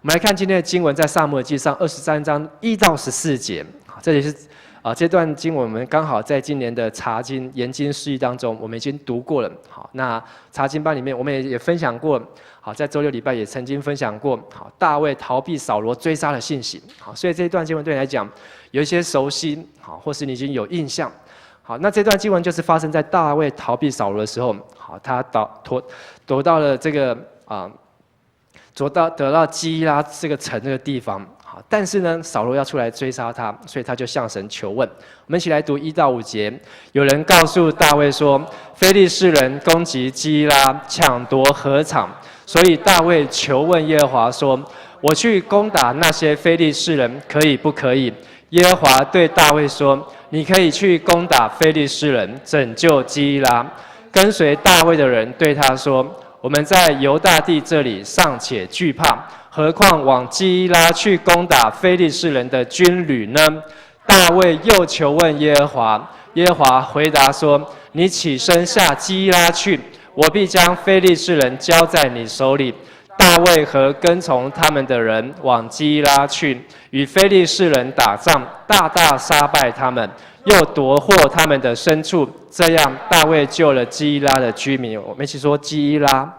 我们来看今天的经文，在撒母耳记上23章1到14节，这里是这段经文我们刚好在今年的查经研经释义当中，我们已经读过了。好，那查经班里面我们也分享过，好，在周六礼拜也曾经分享过，好，大卫逃避扫罗追杀的信息。好，所以这一段经文对你来讲有一些熟悉，好，或是你已经有印象。好，那这段经文就是发生在大卫逃避扫罗的时候，好，他躲到了这个得到基拉这个城这个地方。好，但是呢，扫罗要出来追杀他，所以他就向神求问。我们一起来读1到5节。有人告诉大卫说，非利士人攻击基拉，抢夺禾场，所以大卫求问耶和华说：“我去攻打那些非利士人，可以不可以？”耶和华对大卫说：“你可以去攻打非利士人，拯救基拉。”跟随大卫的人对他说：“我们在犹大地这里尚且惧怕，何况往基拉去攻打非利士人的军旅呢？”大卫又求问耶和华，耶和华回答说：“你起身下基拉去，我必将非利士人交在你手里。”大卫和跟从他们的人往基拉去，与非利士人打仗，大大杀败他们，又夺获他们的牲畜。这样，大卫救了基拉的居民。我们一起说基拉。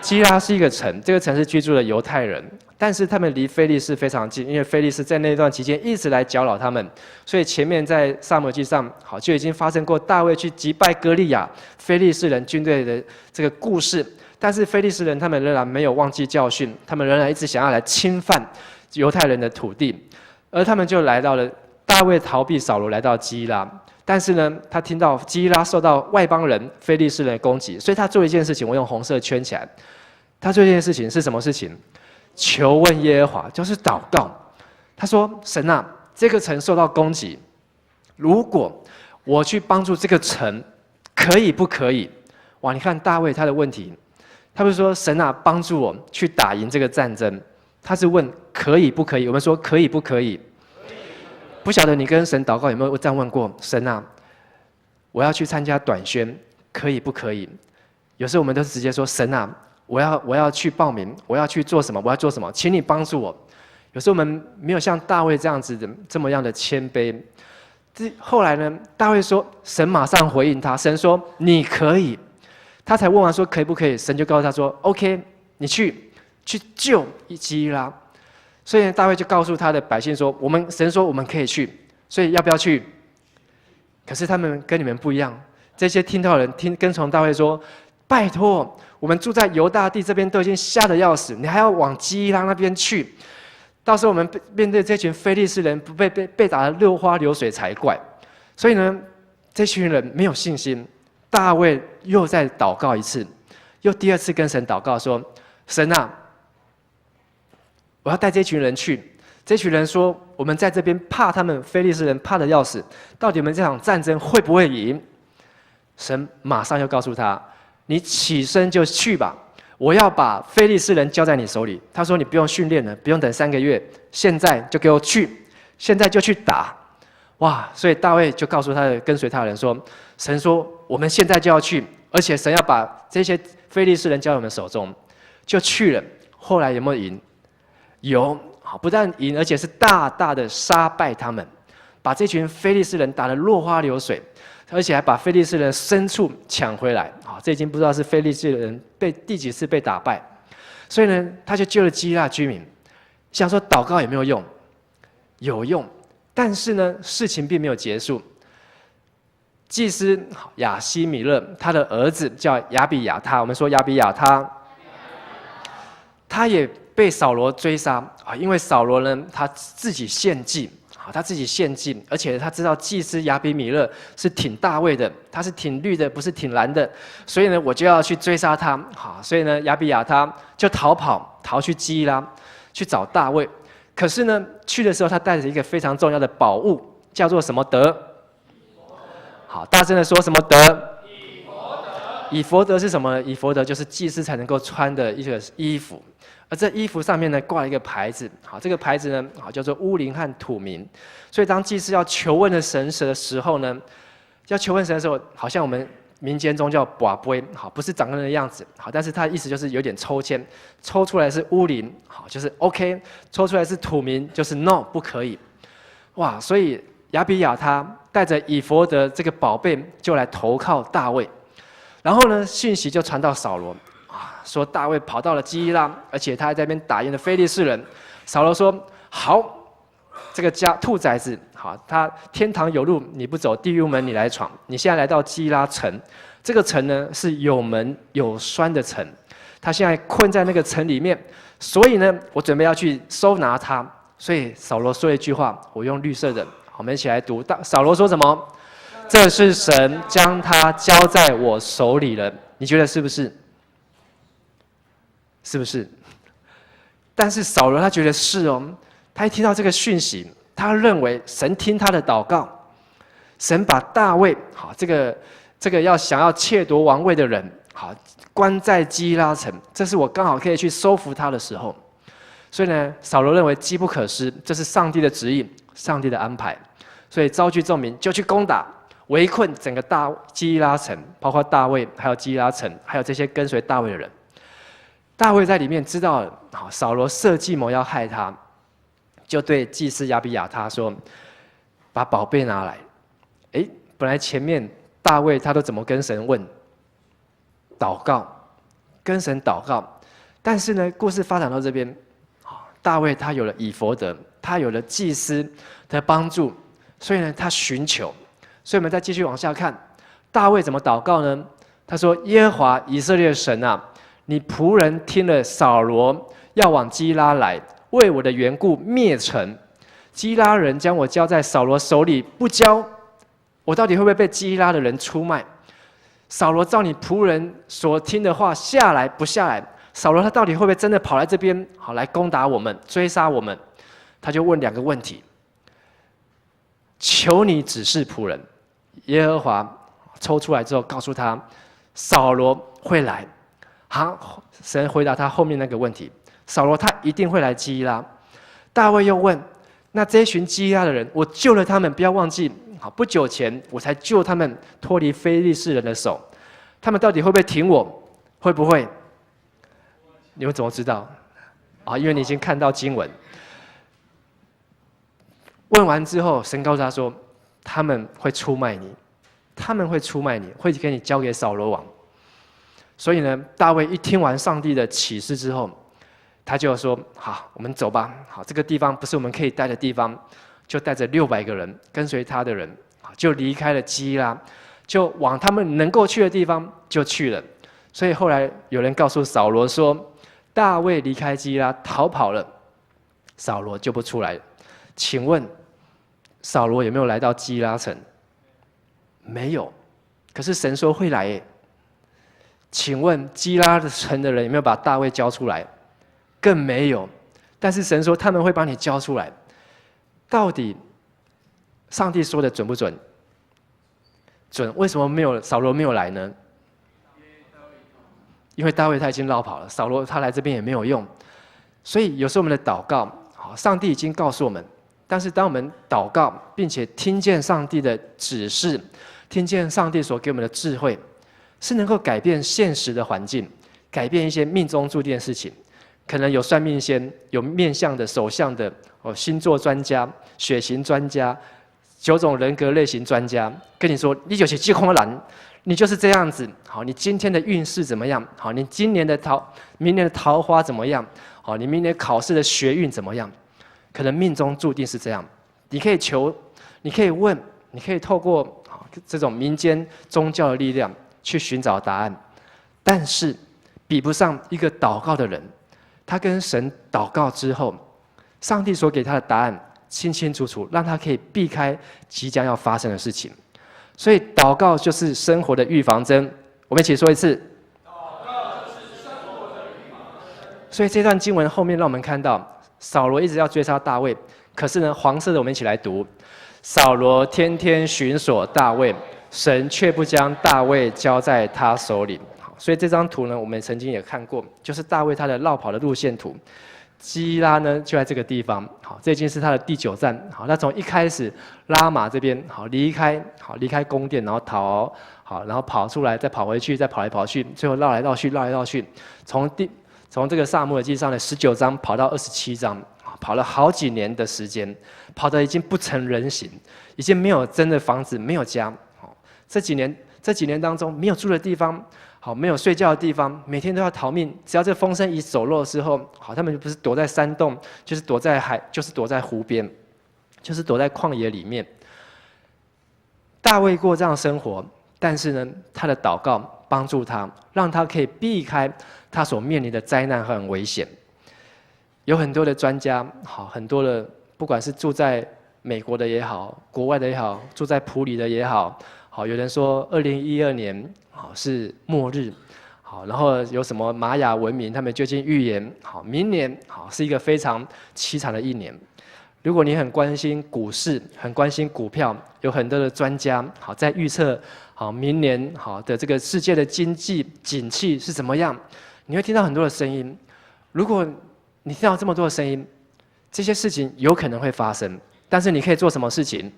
基拉是一个城，这个城市居住的犹太人，但是他们离非利士非常近，因为非利士在那段期间一直来搅扰他们，所以前面在撒母耳记上，好就已经发生过大卫去击败歌利亚非利士人军队的这个故事。但是非利士人他们仍然没有忘记教训，他们仍然一直想要来侵犯犹太人的土地，而他们就来到了大卫逃避扫罗来到基拉，但是呢，他听到基拉受到外邦人非利士人的攻击，所以他做一件事情，我用红色圈起来。他做一件事情是什么事情？求问耶和华，就是祷告。他说：“神啊，这个城受到攻击，如果我去帮助这个城，可以不可以？”哇，你看大卫他的问题。他不是说神啊，帮助我去打赢这个战争，他是问可以不可以？我们说可以不可以？不晓得你跟神祷告有没有这样问过？神啊，我要去参加短宣，可以不可以？有时候我们都是直接说神啊，我要去报名，我要去做什么？我要做什么？请你帮助我。有时候我们没有像大卫这样子的这么样的谦卑。后来呢，大卫说，神马上回应他，神说你可以。他才问完说可以不可以，神就告诉他说 ：“OK， 你去救基拉。”所以大卫就告诉他的百姓说：“神说我们可以去，所以要不要去？”可是他们跟你们不一样，这些听到的人跟从大卫说：“拜托，我们住在犹大地这边都已经吓得要死，你还要往基拉那边去？到时候我们面对这群非利士人，不被打得落花流水才怪。”所以呢，这群人没有信心。大卫又再祷告一次，又第2次跟神祷告说：“神啊，我要带这群人去。”这群人说：“我们在这边怕他们非利士人怕得要死，到底我们这场战争会不会赢？”神马上又告诉他：“你起身就去吧，我要把非利士人交在你手里。”他说：“你不用训练了，不用等3个月，现在就给我去，现在就去打。”哇！所以大卫就告诉他的跟随他的人说：“神说我们现在就要去，而且神要把这些非利士人交在我们手中，就去了。”后来有没有赢？有，不但赢，而且是大大的杀败他们，把这群非利士人打得落花流水，而且还把非利士人牲畜抢回来。这已经不知道是非利士人被第几次被打败。所以呢，他就救了基拉居民。想说祷告有没有用？有用。但是呢，事情并没有结束。祭司亚希米勒他的儿子叫亚比亚他，我们说亚比亚他也被扫罗追杀啊，因为扫罗呢他自己献祭啊，他自己献祭，而且他知道祭司亚比米勒是挺大卫的，他是挺绿的，不是挺蓝的，所以呢我就要去追杀他。好，所以呢亚比亚他就逃去基拉去找大卫。可是呢，去的时候他带着一个非常重要的宝物，叫做什么德？好，大声的说什么德？以弗得是什么？以弗得就是祭司才能够穿的一个衣服，而这衣服上面呢挂了一个牌子。好，这个牌子呢，好叫做乌灵和土民。所以当祭司要求问的神的时候呢，要求问神的时候，好像我们民间中叫拔杯，好，不是长人的样子，好，但是它的意思就是有点抽签，抽出来是乌灵，好，就是 OK， 抽出来是土民，就是 No， 不可以。哇，所以亚比亚他带着以弗得这个宝贝就来投靠大卫，然后呢，讯息就传到扫罗，啊，说大卫跑到了基拉，而且他还在那边打赢了非利士人。扫罗说：好。这个兔崽子，好，他天堂有路你不走，地狱门你来闯。你现在来到基拉城，这个城呢是有门有栓的城，他现在困在那个城里面，所以呢，我准备要去收拿他。所以扫罗说了一句话，我用绿色的，我们一起来读。扫罗说什么？这是神将他交在我手里了。你觉得是不是？是不是？但是扫罗他觉得是哦。他一听到这个讯息，他认为神听他的祷告，神把大卫好这个想要窃夺王位的人好关在基拉城，这是我刚好可以去收服他的时候。所以呢，扫罗认为机不可失，这是上帝的旨意，上帝的安排，所以召集众民就去攻打，围困整个基拉城，包括大卫，还有基拉城，还有这些跟随大卫的人。大卫在里面知道好扫罗设计谋要害他。就对祭司亚比亚他说：“把宝贝拿来。”本来前面大卫他都怎么跟神问？祷告，跟神祷告。但是呢，故事发展到这边，大卫他有了以弗得，他有了祭司的帮助，所以呢，他寻求。所以我们再继续往下看，大卫怎么祷告呢？他说：“耶和华以色列神啊，你仆人听了扫罗要往基拉来。”为我的缘故灭城，基拉人将我交在扫罗手里，不交，我到底会不会被基拉的人出卖？扫罗照你仆人所听的话下来不下来？扫罗他到底会不会真的跑来这边，好来攻打我们，追杀我们？他就问2个问题：求你指示仆人。耶和华抽出来之后，告诉他，扫罗会来。好，神回答他后面那个问题。扫罗他一定会来基拉。大卫又问：那这群基拉的人，我救了他们，不要忘记，好，不久前我才救他们脱离非利士人的手，他们到底会不会挺我？会不会？你们怎么知道？啊，因为你已经看到经文。问完之后，神告诉他说：他们会出卖你，他们会出卖你，会给你交给扫罗王。所以呢，大卫一听完上帝的启示之后，他就说：好，我们走吧。好，这个地方不是我们可以待的地方，就带着600个人跟随他的人，就离开了基拉，就往他们能够去的地方就去了。所以后来有人告诉扫罗说，大卫离开基拉逃跑了，扫罗就不出来了。请问扫罗有没有来到基拉城？没有，可是神说会来耶。请问基拉城的人有没有把大卫交出来？更没有，但是神说他们会把你交出来。到底上帝说的准不准？准。为什么扫罗没有来呢？因为大卫他已经绕跑了，扫罗他来这边也没有用。所以有时候我们的祷告，上帝已经告诉我们，但是当我们祷告，并且听见上帝的指示，听见上帝所给我们的智慧，是能够改变现实的环境，改变一些命中注定的事情。可能有算命先，有面相的、手相的、星座专家、血型专家、9种人格类型专家，跟你说，你就是这款人，你就是这样子。好，你今天的运势怎么样？好，你明年的桃花怎么样？好，你明年考试的学运怎么样？可能命中注定是这样。你可以求，你可以问，你可以透过这种民间宗教的力量去寻找答案，但是比不上一个祷告的人。他跟神祷告之后，上帝所给他的答案清清楚楚，让他可以避开即将要发生的事情。所以祷告就是生活的预防针。我们一起说一次：祷告就是生活的预防针。所以这段经文后面让我们看到，扫罗一直要追杀大卫，可是呢，黄色的我们一起来读：扫罗天天寻索大卫，神却不将大卫交在他手里。所以这张图呢，我们曾经也看过，就是大卫他的绕跑的路线图。基拉呢就在这个地方，好，这已经是他的第9站。好，他从一开始拉玛这边好离开宫殿，然后好，然后跑出来，再跑回去，再跑来跑去，最后绕来绕去，绕来绕去，从这个撒母耳记上的19章跑到27章，跑了好几年的时间，跑得已经不成人形，已经没有真的房子，没有家。这几年当中，没有住的地方，好，没有睡觉的地方，每天都要逃命。只要这风声一走漏的时候，好，他们不是躲在山洞，就是躲在海，就是躲在湖边，就是躲在旷野里面。大卫过这样的生活，但是呢，他的祷告帮助他，让他可以避开他所面临的灾难和危险。有很多的专家，好，很多的不管是住在美国的也好，国外的也好，住在埔里的也好，好，有人说2012年好是末日，好，然后有什么玛雅文明，他们就近预言，好，明年好是一个非常凄惨的一年。如果你很关心股市，很关心股票，有很多的专家好在预测好明年好的这个世界的经济景气是怎么样，你会听到很多的声音。如果你听到这么多的声音，这些事情有可能会发生，但是你可以做什么事情？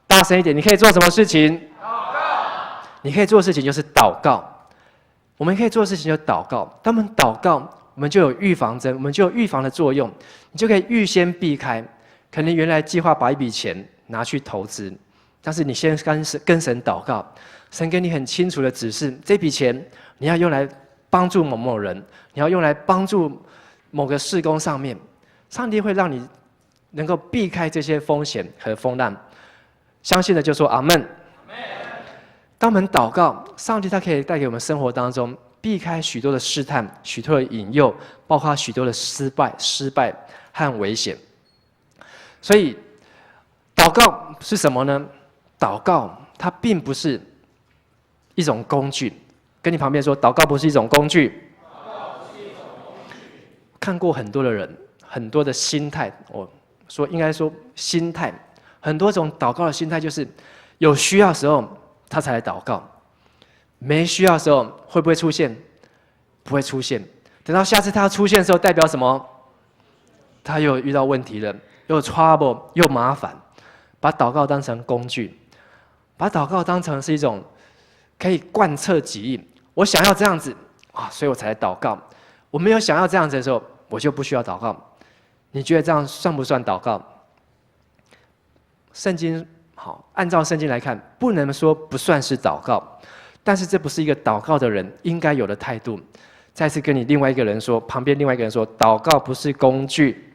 大声一点，你可以做什么事情？祷告。你可以做的事情就是祷告。我们可以做的事情就是祷告。当我们祷告，我们就有预防针，我们就有预防的作用，你就可以预先避开。可能原来计划把一笔钱拿去投资，但是你先跟神祷告，神给你很清楚的指示，这笔钱你要用来帮助某某人，你要用来帮助某个事工上面，上帝会让你能够避开这些风险和风浪。相信的就说阿们。当我们祷告，上帝他可以带给我们生活当中避开许多的试探、许多的引诱，包括许多的失败和危险。所以，祷告是什么呢？祷告它并不是一种工具。跟你旁边说，祷告不是一种工具。看过很多的人，很多的心态，我说应该说心态，很多种祷告的心态就是有需要的时候他才来祷告，没需要的时候会不会出现？不会出现。等到下次他出现的时候，代表什么？他又遇到问题了，又 trouble， 又麻烦。把祷告当成工具，把祷告当成是一种可以贯彻己意。我想要这样子啊，所以我才来祷告。我没有想要这样子的时候，我就不需要祷告。你觉得这样算不算祷告？圣经好，按照圣经来看，不能说不算是祷告，但是这不是一个祷告的人应该有的态度。再次跟你另外一个人说，旁边另外一个人说，祷告不是工具。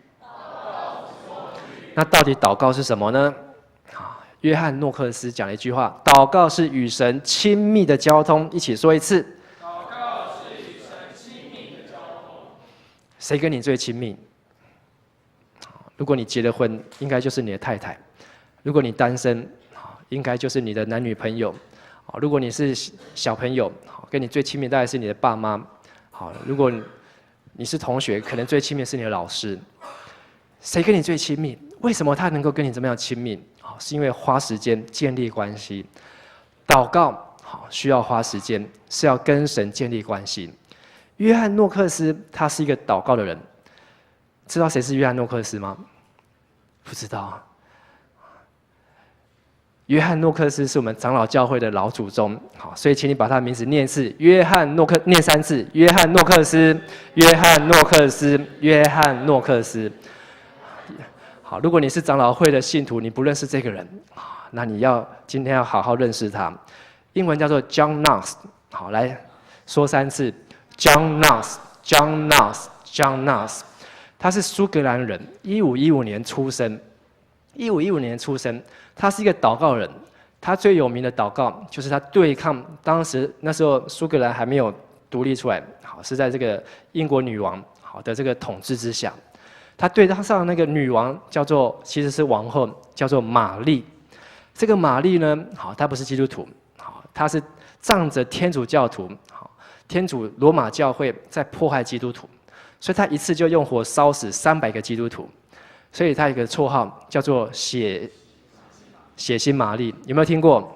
那到底祷告是什么呢？约翰诺克斯讲了一句话：祷告是与神亲密的交通。一起说一次。祷告是与神亲密的交通。谁跟你最亲密？如果你结了婚，应该就是你的太太；如果你单身，应该就是你的男女朋友；如果你是小朋友，跟你最亲密大概是你的爸妈；如果你是同学，可能最亲密是你的老师。谁跟你最亲密？为什么他能够跟你这么样亲密？是因为花时间建立关系。祷告需要花时间，是要跟神建立关系。约翰诺克斯他是一个祷告的人，知道谁是约翰诺克斯吗？不知道。约翰诺克斯是我们长老教会的老祖宗，好，所以请你把他的名字念一次，念3次，约翰诺克斯，约翰诺克斯，约翰诺克斯。好，如果你是长老会的信徒，你不认识这个人，那你今天要好好认识他。英文叫做 John Knox， 好，来说3次 ，John Knox，John Knox，John Knox。他是苏格兰人，1515年出生，1515年出生。他是一个祷告人，他最有名的祷告就是他对抗那时候苏格兰还没有独立出来，好，是在这个英国女王好的这个统治之下。他对他上那个女王其实是王后，叫做玛丽。这个玛丽呢，好，她不是基督徒，好，她是仗着天主教徒，好，天主罗马教会在迫害基督徒，所以她一次就用火烧死300个基督徒，所以她有一个绰号叫做血腥玛丽，有没有听过？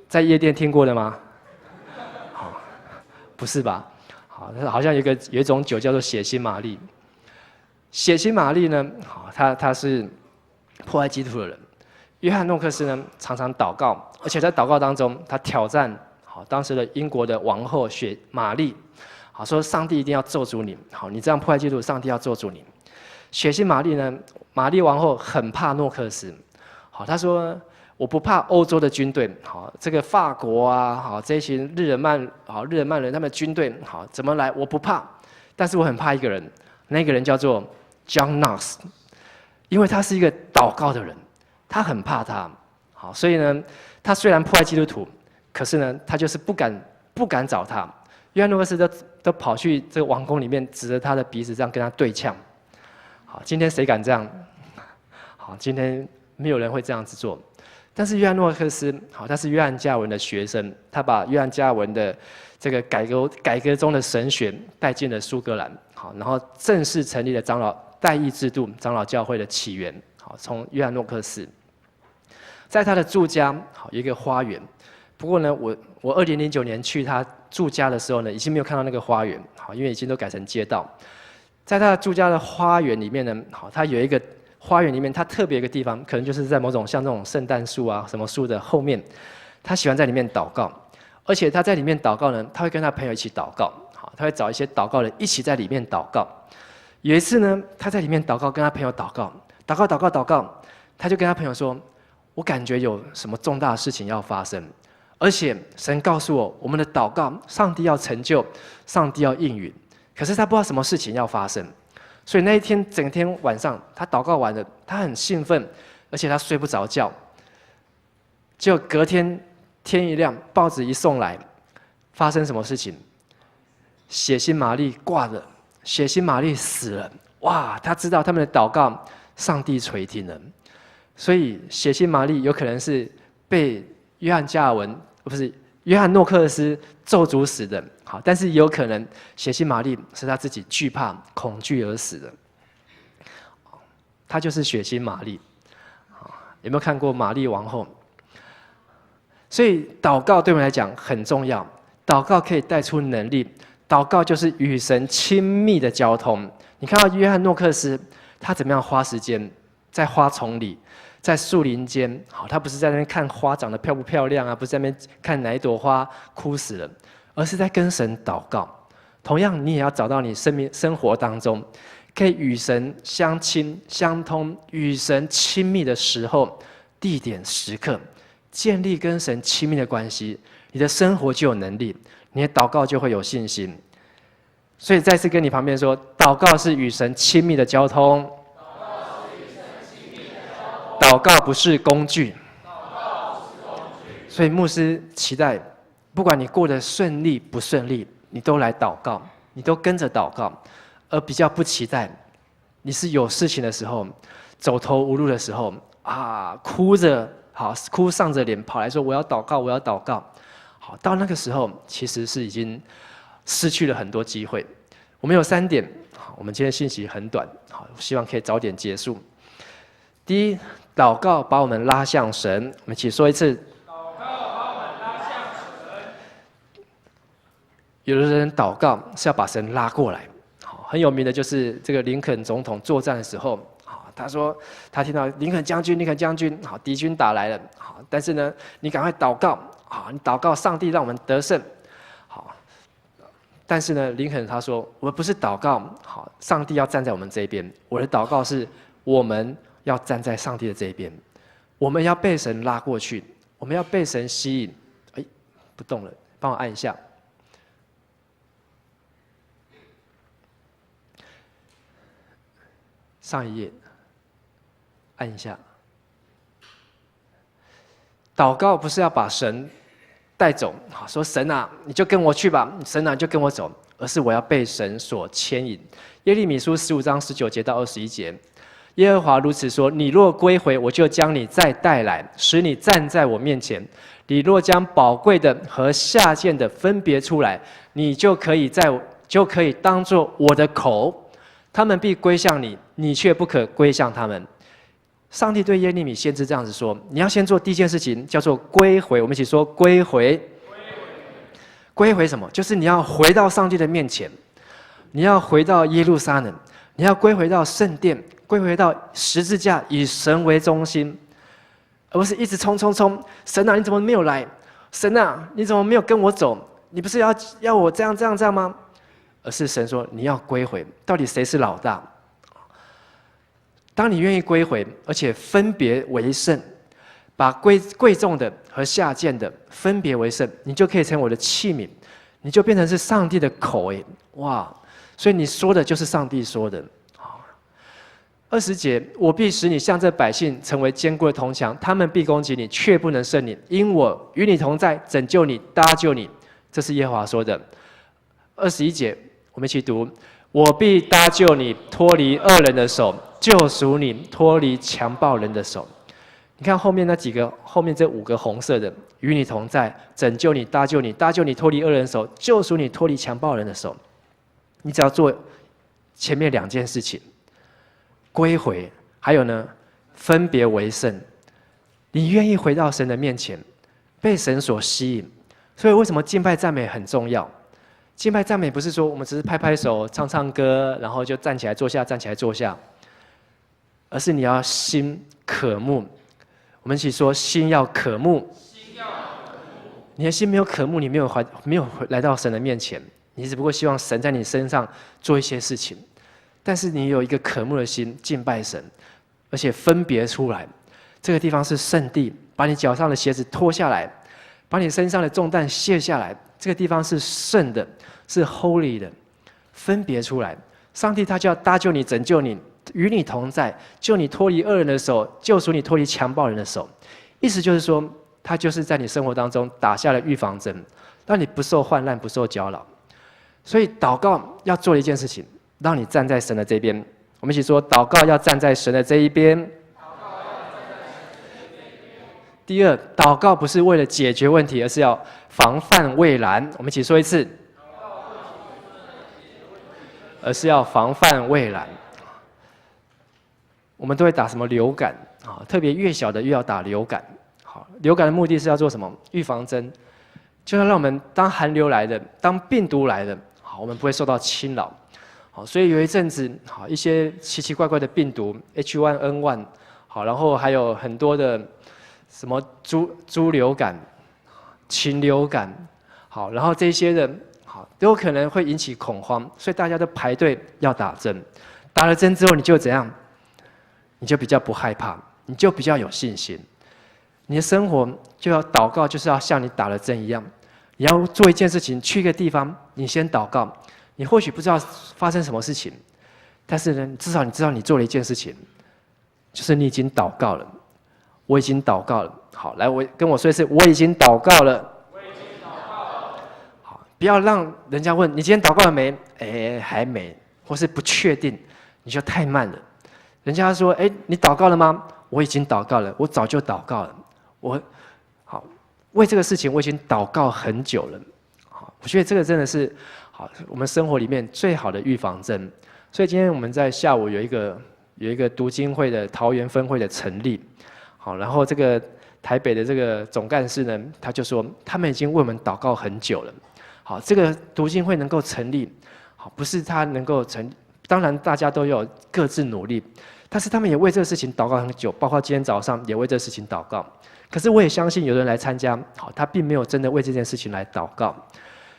在夜店听过的吗？好，不是吧？好像有一种酒叫做血腥玛丽。血腥玛丽呢，他是迫害基督徒的人。约翰诺克斯呢常常祷告，而且在祷告当中，他挑战当时的英国的王后玛丽，说上帝一定要咒诅你，你这样破坏基督，上帝要咒诅你。血腥玛丽呢，玛丽王后很怕诺克斯，她说我不怕欧洲的军队，这个法国啊，这一群日耳曼人他们的军队，怎么来我不怕，但是我很怕一个人，那个人叫做 John Knox， 因为他是一个祷告的人，他很怕他，所以呢，他虽然破坏基督徒，可是呢，他就是不敢找他。约翰诺克斯都跑去这个王宫里面，指着他的鼻子这样跟他对呛。好，今天谁敢这样？好，今天没有人会这样子做。但是约翰诺克斯，他是约翰加尔文的学生，他把约翰加尔文的这个改革中的神学带进了苏格兰，然后正式成立了长老代议制度，长老教会的起源。从约翰诺克斯，在他的住家有一个花园，不过呢，我2009年去他住家的时候呢，已经没有看到那个花园，因为已经都改成街道。在他住家的花园里面呢，他有一个花园里面，他特别一个地方，可能就是在某种像这种圣诞树啊什么树的后面，他喜欢在里面祷告，而且他在里面祷告呢，他会跟他朋友一起祷告，他会找一些祷告人一起在里面祷告。有一次呢，他在里面祷告，跟他朋友祷告，他就跟他朋友说：“我感觉有什么重大的事情要发生，而且神告诉我们的祷告，上帝要成就，上帝要应允。可是他不知道什么事情要发生，所以那一天整天晚上，他祷告完了，他很兴奋，而且他睡不着觉。结果隔天天一亮，报纸一送来，发生什么事情？血腥玛丽挂了，血腥玛丽死了。哇！他知道他们的祷告，上帝垂听了。所以血腥玛丽有可能是被约翰加尔文，不是约翰诺克斯咒诅死的。好，但是也有可能血腥玛丽是他自己惧怕、恐惧而死的。他就是血腥玛丽。有没有看过玛丽王后？所以祷告对我们来讲很重要，祷告可以带出能力，祷告就是与神亲密的交通。你看到约翰诺克斯，他怎么样花时间在花丛里，在树林间？好，他不是在那边看花长得漂不漂亮啊，不是在那边看哪一朵花枯死了，而是在跟神祷告。同样，你也要找到你生活当中可以与神相亲相通、与神亲密的时候、地点、时刻，建立跟神亲密的关系，你的生活就有能力，你的祷告就会有信心。所以再次跟你旁边说，祷告是与神亲密的交通，祷告不是工具。所以牧师期待，不管你过得顺利不顺利，你都来祷告，你都跟着祷告，而比较不期待你是有事情的时候，走投无路的时候啊，哭丧着脸跑来说我要祷告，我要祷告。好，到那个时候其实是已经失去了很多机会。我们有3点，我们今天信息很短，好，希望可以早点结束。第一，祷告把我们拉向神，我们一起说一次。祷告把我们拉向神。有的人祷告是要把神拉过来，好，很有名的就是这个林肯总统作战的时候，他说他听到林肯将军，好，敌军打来了，好，但是呢，你赶快祷告，好，你祷告上帝让我们得胜，好。但是呢，林肯他说，我不是祷告，好，上帝要站在我们这一边，我的祷告是我们要站在上帝的这一边，我们要被神拉过去，我们要被神吸引。哎，不动了，帮我按一下。上一页，按一下。祷告不是要把神带走，说神啊，你就跟我去吧，神啊，你就跟我走，而是我要被神所牵引。耶利米书15章19节到21节，耶和华如此说：你若归回，我就将你再带来，使你站在我面前。你若将宝贵的和下贱的分别出来，你就可以当作我的口，他们必归向你，你却不可归向他们。上帝对耶利米先知这样子说：你要先做第一件事情，叫做归回。我们一起说归回。归回什么？就是你要回到上帝的面前，你要回到耶路撒冷，你要归回到圣殿，归回到十字架，以神为中心。而不是一直冲冲冲。神啊，你怎么没有来？神啊，你怎么没有跟我走？你不是要我这样这样这样吗？而是神说你要归回，到底谁是老大？当你愿意归回，而且分别为圣，把贵重的和下贱的分别为圣，你就可以成为我的器皿，你就变成是上帝的口。哇！所以你说的就是上帝说的。20节，我必使你像这百姓成为坚固的铜墙，他们必攻击你，却不能胜你，因我与你同在，拯救你，搭救你。这是耶和华说的。21节，我们一起读：我必搭救你，脱离恶人的手，救赎你，脱离强暴人的手。你看后面那几个，后面这5个红色的，与你同在，拯救你，搭救你，搭救你，脱离恶人的手，救赎你，脱离强暴人的手。你只要做前面2件事情。归回，还有呢，分别为圣。你愿意回到神的面前，被神所吸引。所以为什么敬拜赞美很重要？敬拜赞美不是说我们只是拍拍手、唱唱歌，然后就站起来坐下，站起来坐下，而是你要心渴慕。我们一起说：心要渴慕。你的心没有渴慕，你没有来到神的面前，你只不过希望神在你身上做一些事情。但是你有一个渴慕的心敬拜神，而且分别出来，这个地方是圣地，把你脚上的鞋子脱下来，把你身上的重担卸下来，这个地方是圣的，是 holy 的，分别出来。上帝他就要搭救你，拯救你，与你同在，救你脱离恶人的手，救赎你脱离强暴人的手。意思就是说，他就是在你生活当中打下了预防针，让你不受患难，不受搅扰。所以祷告要做的一件事情，让你站在神的这边。我们一起说：祷告要站在神的这一边。第二，祷告不是为了解决问题，而是要防范未然。我们一起说一次，而是要防范未然。我们都会打什么流感啊？特别越小的越要打流感。好，流感的目的是要做什么？预防针，就要让我们当寒流来的，当病毒来的，好，我们不会受到侵扰。好，所以有一阵子，好一些奇奇怪怪的病毒 H1N1， 好，然后还有很多的什么猪流感、禽流感，好，然后这些的，好都有可能会引起恐慌，所以大家都排队要打针。打了针之后，你就怎样？你就比较不害怕，你就比较有信心。你的生活就要祷告，就是要像你打了针一样。你要做一件事情，去一个地方，你先祷告。你或许不知道发生什么事情，但是呢，至少你知道你做了一件事情，就是你已经祷告了。我已经祷告了。好，来，跟我说一次，我已经祷告了。我已经祷告了。好，不要让人家问你今天祷告了没？还没，或是不确定，你就太慢了。人家说，你祷告了吗？我已经祷告了，我早就祷告了。好，为这个事情我已经祷告很久了。好，我觉得这个真的是。好，我们生活里面最好的预防针。所以今天我们在下午有一个读经会的桃园分会的成立。好，然后这个台北的这个总干事呢，他就说他们已经为我们祷告很久了。好，这个读经会能够成立，好，不是他能够当然大家都有各自努力，但是他们也为这个事情祷告很久，包括今天早上也为这个事情祷告。可是我也相信有人来参加，好，他并没有真的为这件事情来祷告。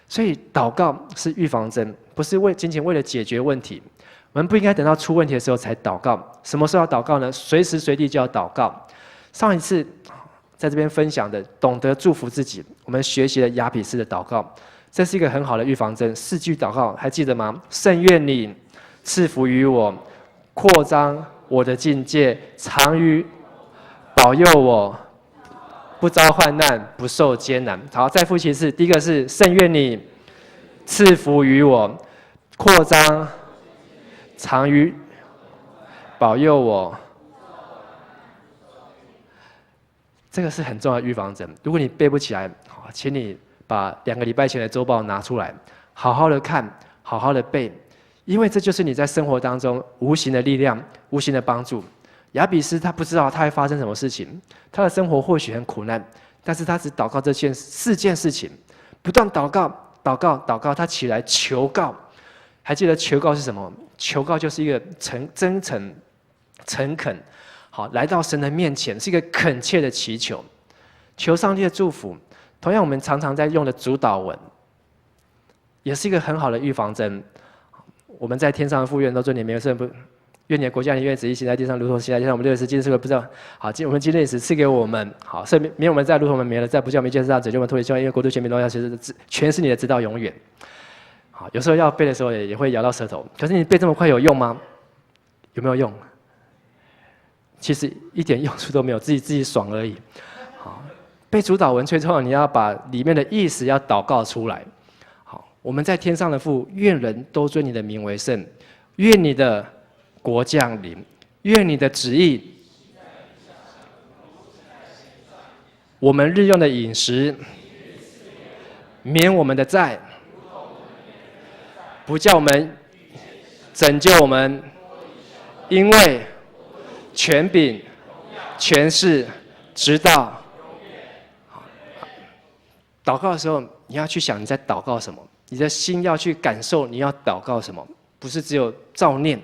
所以祷告是预防针，不是仅仅为了解决问题。我们不应该等到出问题的时候才祷告。什么时候要祷告呢？随时随地就要祷告。上一次在这边分享的，懂得祝福自己，我们学习了雅比斯的祷告，这是一个很好的预防针。4句祷告还记得吗？圣愿你赐福于我，扩张我的境界，常于保佑我。不遭患难，不受艰难。好，再复习一次。第一个是圣愿你赐福于我，扩张常于保佑我。这个是很重要的预防针。如果你背不起来，好，请你把2个礼拜前的周报拿出来，好好的看，好好的背，因为这就是你在生活当中无形的力量，无形的帮助。雅比斯他不知道他会发生什么事情，他的生活或许很苦难，但是他只祷告4件事情，不断祷告，祷告，祷告，他起来求告。还记得求告是什么？求告就是一个真诚、诚恳，好，来到神的面前，是一个恳切的祈求，求上帝的祝福。同样，我们常常在用的主祷文，也是一个很好的预防针。我们在天上的父，愿都尊你名，圣不愿你的国降临，愿旨意行在地上，如同行在天上。我们60今日是个不知道，好，我们今天也是赐给我们，好，赦免我们在，如同我们免了在，不叫我们见识到，拯救我们脱离凶恶，因为国度、权柄、荣耀，其实全是你的，直到永远。好，有时候要背的时候也会咬到舌头，可是你背这么快有用吗？有没有用？其实一点用处都没有，自己爽而已。好，背主祷文最重要，你要把里面的意思要祷告出来。好，我们在天上的父，愿人都尊你的名为圣，愿你的国降临，愿你的旨意，我们日用的饮食，免我们的债，不叫我们拯救我们，因为权柄、权势，直到。祷告的时候，你要去想你在祷告什么，你的心要去感受你要祷告什么，不是只有照念。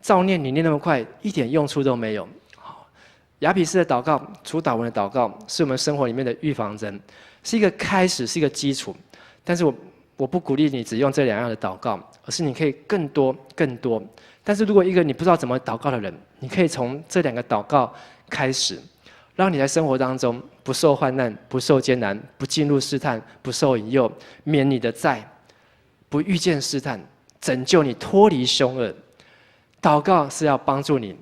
照念你念那么快，一点用处都没有。好，雅比斯的祷告、主祷文的祷告，是我们生活里面的预防针，是一个开始，是一个基础。但是我不鼓励你只用这2样的祷告，而是你可以更多。但是如果一个你不知道怎么祷告的人，你可以从这2个祷告开始，让你在生活当中不受患难、不受艰难、不进入试探、不受引诱，免你的债，不遇见试探，拯救你脱离凶恶。祷告是要帮助你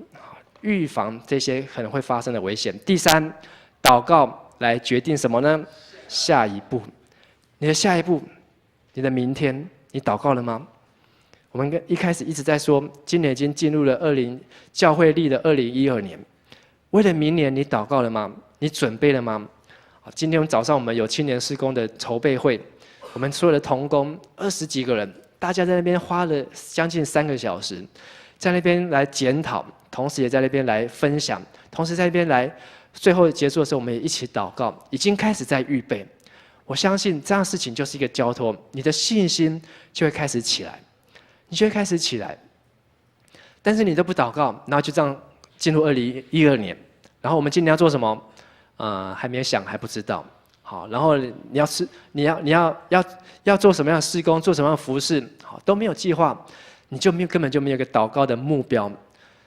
预防这些可能会发生的危险。第3，祷告来决定什么呢？下一步，你的下一步，你的明天，你祷告了吗？我们一开始一直在说，今年已经进入了教会历的2012年，为了明年你祷告了吗？你准备了吗？今天早上我们有青年事工的筹备会，我们所有的同工20几个人，大家在那边花了将近3个小时，在那边来检讨，同时也在那边来分享，同时在那边来最后结束的时候，我们也一起祷告，已经开始在预备。我相信这样的事情就是一个交托，你的信心就会开始起来。你就会开始起来，但是你都不祷告，然后就这样进入2012年。然后我们今年要做什么？还没有想，还不知道。好，然后你要做什么样的事工，做什么样的服事，好都没有计划，你就根本就没有一个祷告的目标。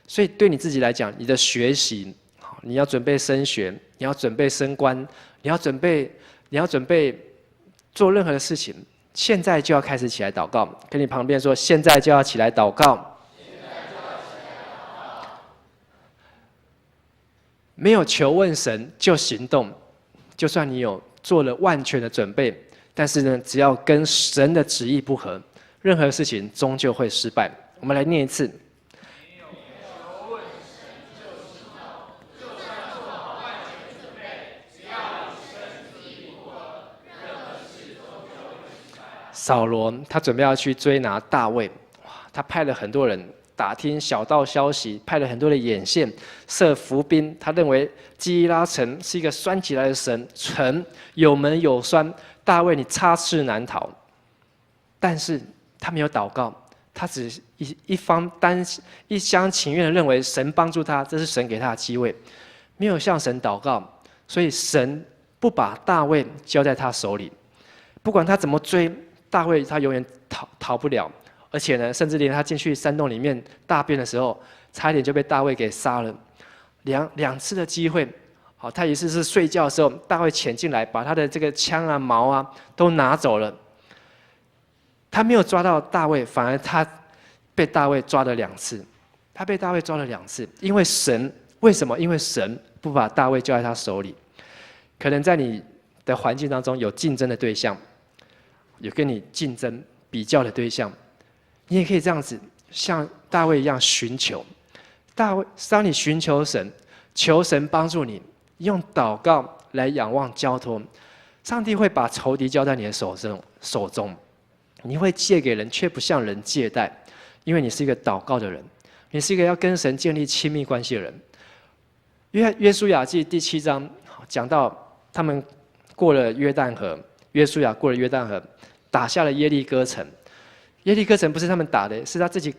所以对你自己来讲，你的学习，好，你要准备升学，你要准备升官，你要准备做任何的事情。现在就要开始起来祷告，跟你旁边说，现在就要起来祷告。没有求问神就行动，就算你有做了万全的准备，但是呢，只要跟神的旨意不合，任何事情终究会失败。我们来念一次。扫罗他准备要去追拿大卫，他派了很多人打听小道消息，派了很多的眼线，设伏兵。他认为基拉城是一个拴起来的城有门有栓，大卫你插翅难逃。但是他没有祷告，他只一厢情愿的认为神帮助他，这是神给他的机会，没有向神祷告，所以神不把大卫交在他手里，不管他怎么追。大卫他永远逃不了，而且呢，甚至连他进去山洞里面大便的时候，差一点就被大卫给杀了。两次的机会，好，他一次是睡觉的时候，大卫潜进来，把他的这个枪啊、矛啊都拿走了。他没有抓到大卫，反而他被大卫抓了2次。他被大卫抓了2次，因为神为什么？因为神不把大卫交在他手里。可能在你的环境当中有竞争的对象。有跟你竞争比较的对象，你也可以这样子，像大卫一样寻求。当你寻求神，求神帮助你，用祷告来仰望交托，上帝会把仇敌交在你的手中。你会借给人，却不向人借贷，因为你是一个祷告的人，你是一个要跟神建立亲密关系的人。约书亚记第7章讲到，他们过了约旦河，约书亚过了约旦河。打下了耶利哥城，耶利哥城不是他们打的，是他自己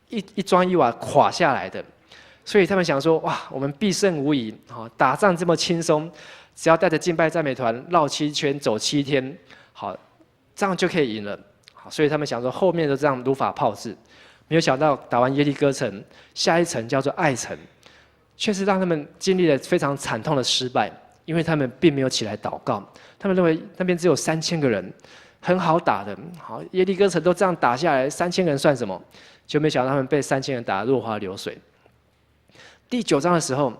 一砖一瓦垮下来的。所以他们想说：哇，我们必胜无疑，好，打仗这么轻松，只要带着敬拜赞美团绕7圈走7天，好，这样就可以赢了。好，所以他们想说后面都这样如法炮制，没有想到打完耶利哥城，下一城叫做爱城，却是让他们经历了非常惨痛的失败，因为他们并没有起来祷告，他们认为那边只有3000个人，很好打的，好，耶利哥城都这样打下来，3000个人算什么？就没想到他们被3000人打得落花流水。第9章的时候，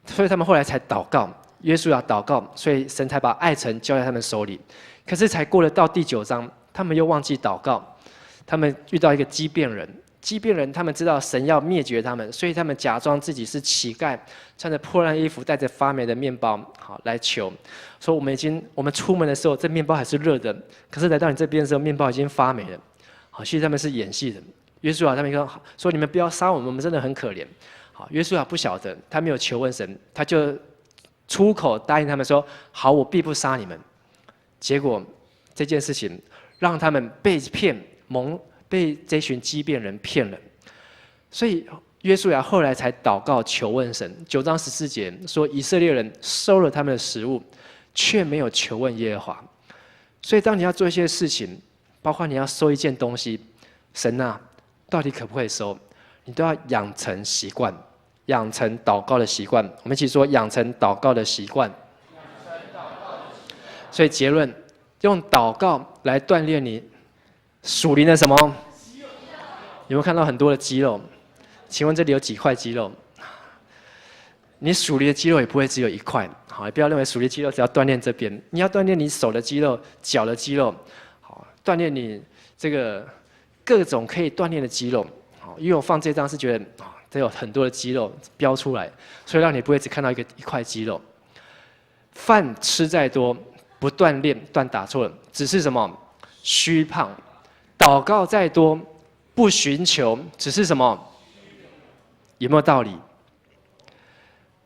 所以他们后来才祷告，约书亚祷告，所以神才把爱城交在他们手里。可是才过了到第9章，他们又忘记祷告，他们遇到一个畸变人。畸变人他们知道神要灭绝他们，所以他们假装自己是乞丐，穿着破烂衣服，带着发霉的面包，好来求，说我们出门的时候，这面包还是热的，可是来到你这边的时候，面包已经发霉了。好，其实他们是演戏的。约书亚他们说你们不要杀我们，我们真的很可怜。好，约书亚不晓得，他没有求问神，他就出口答应他们说：好，我必不杀你们。结果这件事情让他们被骗，被这群畸变人骗了。所以约书亚后来才祷告求问神。9章14节说，以色列人收了他们的食物，却没有求问耶和华。所以当你要做一些事情，包括你要收一件东西，神啊，到底可不可以收？你都要养成习惯，养成祷告的习惯。我们一起说，养成祷告的习惯。所以结论，用祷告来锻炼你属灵的什么？有没有看到很多的肌肉？请问这里有几块肌肉？你属灵的肌肉也不会只有1块，好，不要认为属灵肌肉只要锻炼这边，你要锻炼你手的肌肉、脚的肌肉，好，锻炼你这个各种可以锻炼的肌肉。好，因为我放这张是觉得这有很多的肌肉标出来，所以让你不会只看到一块肌肉。饭吃再多，不锻炼，打错了，只是什么虚胖；祷告再多，不寻求，只是什么？有没有道理？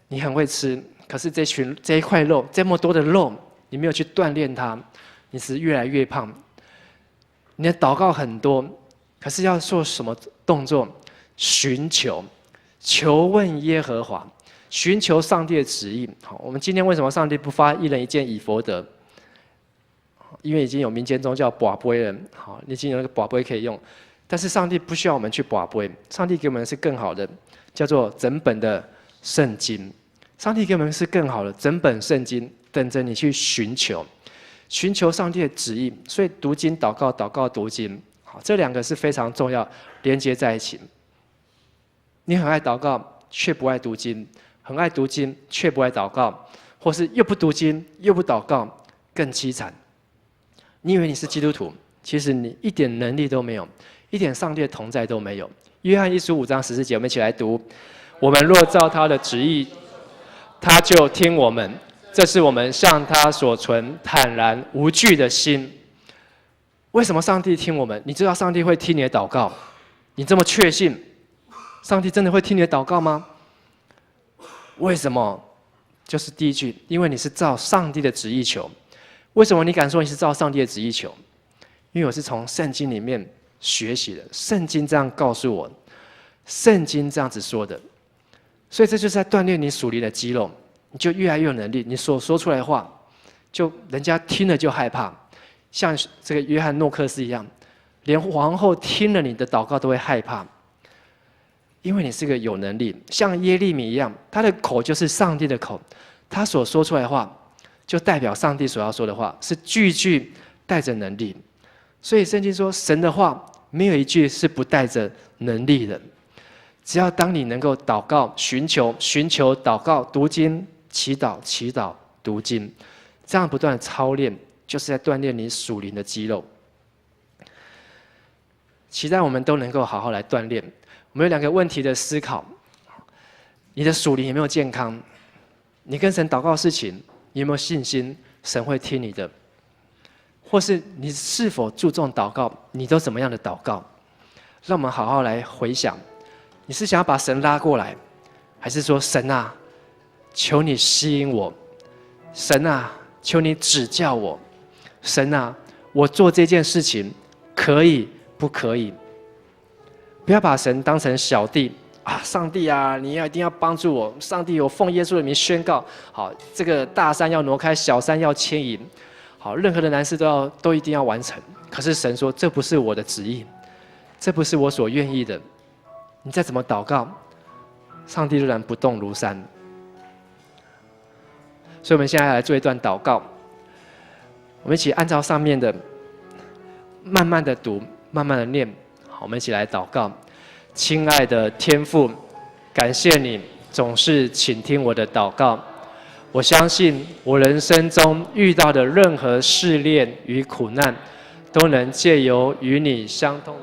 你很会吃，可是这一块肉，这么多的肉，你没有去锻炼它，你是越来越胖。你的祷告很多，可是要做什么动作？寻求，求问耶和华，寻求上帝的旨意。好，我们今天为什么上帝不发1人1件以弗得？因为已经有民间宗教拔杯了，好，你已经有那个拔杯可以用。但是上帝不需要我们去拔杯，上帝给我们的是更好的，叫做整本的圣经。上帝给我们是更好的整本圣经，等着你去寻求，寻求上帝的旨意。所以读经、祷告、祷告、读经，好，这2个是非常重要，连接在一起。你很爱祷告，却不爱读经；很爱读经，却不爱祷告，或是又不读经又不祷告，更凄惨。你以为你是基督徒，其实你一点能力都没有，一点上帝的同在都没有。约翰一书5章14节，我们一起来读：我们若照他的旨意，他就听我们。这是我们向他所存坦然无惧的心。为什么上帝听我们？你知道上帝会听你的祷告？你这么确信，上帝真的会听你的祷告吗？为什么？就是第一句，因为你是照上帝的旨意求。为什么你敢说你是照上帝的旨意求？因为我是从圣经里面学习的，圣经这样告诉我，圣经这样子说的，所以这就是在锻炼你属灵的肌肉，你就越来越有能力。你所说出来的话，就人家听了就害怕，像这个约翰诺克斯一样，连皇后听了你的祷告都会害怕，因为你是个有能力。像耶利米一样，他的口就是上帝的口，他所说出来的话，就代表上帝所要说的话，是句句带着能力。所以圣经说，神的话没有一句是不带着能力的。只要当你能够祷告、寻求、祷告、读经、祈祷、读经，这样不断的操练，就是在锻炼你属灵的肌肉。期待我们都能够好好来锻炼。我们有2个问题的思考：你的属灵有没有健康？你跟神祷告的事情，你有没有信心神会听你的？或是你是否注重祷告？你都怎么样的祷告？让我们好好来回想，你是想要把神拉过来，还是说神啊，求你吸引我，神啊，求你指教我，神啊，我做这件事情可以不可以？不要把神当成小弟啊，上帝啊，你一定要帮助我！上帝，我奉耶稣的名宣告，好，这个大山要挪开，小山要迁移，好，任何的难事都一定要完成。可是神说，这不是我的旨意，这不是我所愿意的。你再怎么祷告，上帝仍然不动如山。所以，我们现在来做一段祷告，我们一起按照上面的，慢慢的读，慢慢的念。好，我们一起来祷告。亲爱的天父，感谢你总是倾听我的祷告。我相信我人生中遇到的任何试炼与苦难，都能借由与你相通的